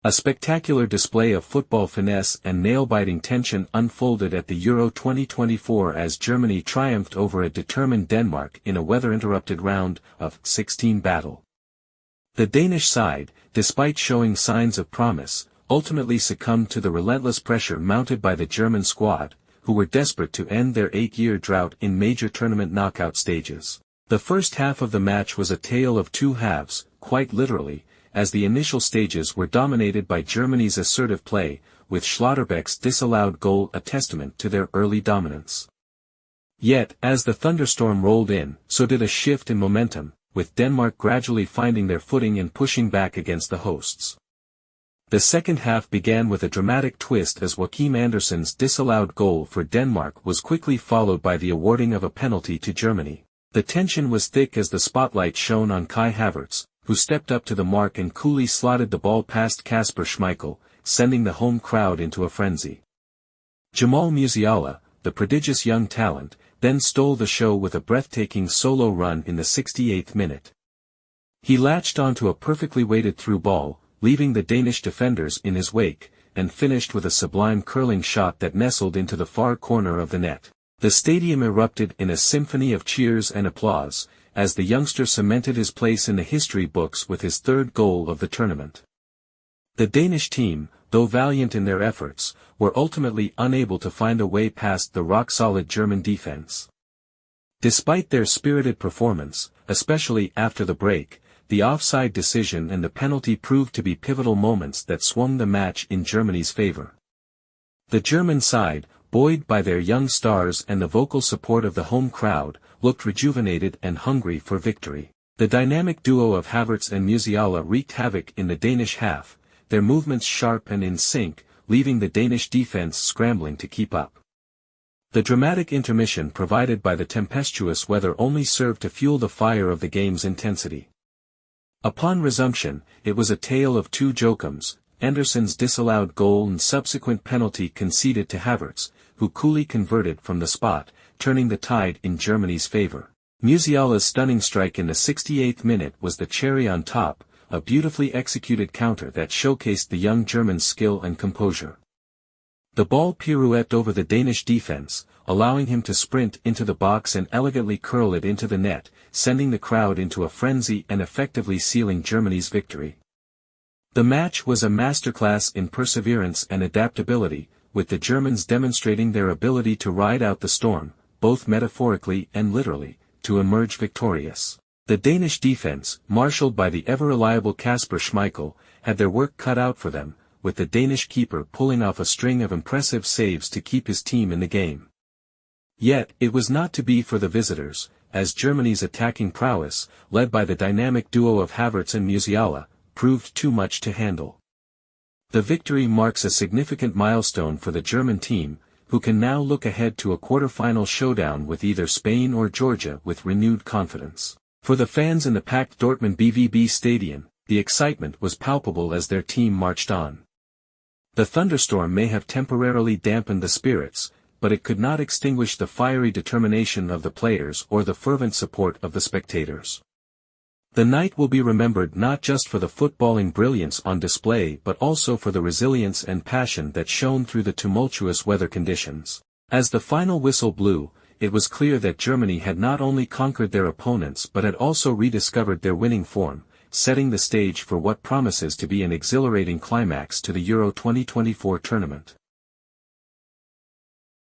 A spectacular display of football finesse and nail-biting tension unfolded at the Euro 2024 as Germany triumphed over a determined Denmark in a weather-interrupted round of 16 battle. The Danish side, despite showing signs of promise, ultimately succumbed to the relentless pressure mounted by the German squad, who were desperate to end their 8-year drought in major tournament knockout stages. The first half of the match was a tale of two halves, quite literally, as the initial stages were dominated by Germany's assertive play, with Schlotterbeck's disallowed goal a testament to their early dominance. Yet, as the thunderstorm rolled in, so did a shift in momentum, with Denmark gradually finding their footing and pushing back against the hosts. The second half began with a dramatic twist as Joachim Andersen's disallowed goal for Denmark was quickly followed by the awarding of a penalty to Germany. The tension was thick as the spotlight shone on Kai Havertz, who stepped up to the mark and coolly slotted the ball past Kasper Schmeichel, sending the home crowd into a frenzy. Jamal Musiala, the prodigious young talent, then stole the show with a breathtaking solo run in the 68th minute. He latched onto a perfectly weighted through ball, leaving the Danish defenders in his wake, and finished with a sublime curling shot that nestled into the far corner of the net. The stadium erupted in a symphony of cheers and applause, as the youngster cemented his place in the history books with his third goal of the tournament. The Danish team, though valiant in their efforts, were ultimately unable to find a way past the rock-solid German defense. Despite their spirited performance, especially after the break, the offside decision and the penalty proved to be pivotal moments that swung the match in Germany's favor. The German side, buoyed by their young stars and the vocal support of the home crowd, looked rejuvenated and hungry for victory. The dynamic duo of Havertz and Musiala wreaked havoc in the Danish half, their movements sharp and in sync, leaving the Danish defense scrambling to keep up. The dramatic intermission provided by the tempestuous weather only served to fuel the fire of the game's intensity. Upon resumption, it was a tale of two Joachims, Andersen's disallowed goal and subsequent penalty conceded to Havertz, who coolly converted from the spot, turning the tide in Germany's favor. Musiala's stunning strike in the 68th minute was the cherry on top, a beautifully executed counter that showcased the young German's skill and composure. The ball pirouetted over the Danish defense, allowing him to sprint into the box and elegantly curl it into the net, sending the crowd into a frenzy and effectively sealing Germany's victory. The match was a masterclass in perseverance and adaptability, with the Germans demonstrating their ability to ride out the storm, both metaphorically and literally, to emerge victorious. The Danish defense, marshaled by the ever-reliable Kasper Schmeichel, had their work cut out for them, with the Danish keeper pulling off a string of impressive saves to keep his team in the game. Yet, it was not to be for the visitors, as Germany's attacking prowess, led by the dynamic duo of Havertz and Musiala, proved too much to handle. The victory marks a significant milestone for the German team, who can now look ahead to a quarter-final showdown with either Spain or Georgia with renewed confidence. For the fans in the packed Dortmund BVB Stadium, the excitement was palpable as their team marched on. The thunderstorm may have temporarily dampened the spirits, but it could not extinguish the fiery determination of the players or the fervent support of the spectators. The night will be remembered not just for the footballing brilliance on display but also for the resilience and passion that shone through the tumultuous weather conditions. As the final whistle blew, it was clear that Germany had not only conquered their opponents but had also rediscovered their winning form, setting the stage for what promises to be an exhilarating climax to the Euro 2024 tournament.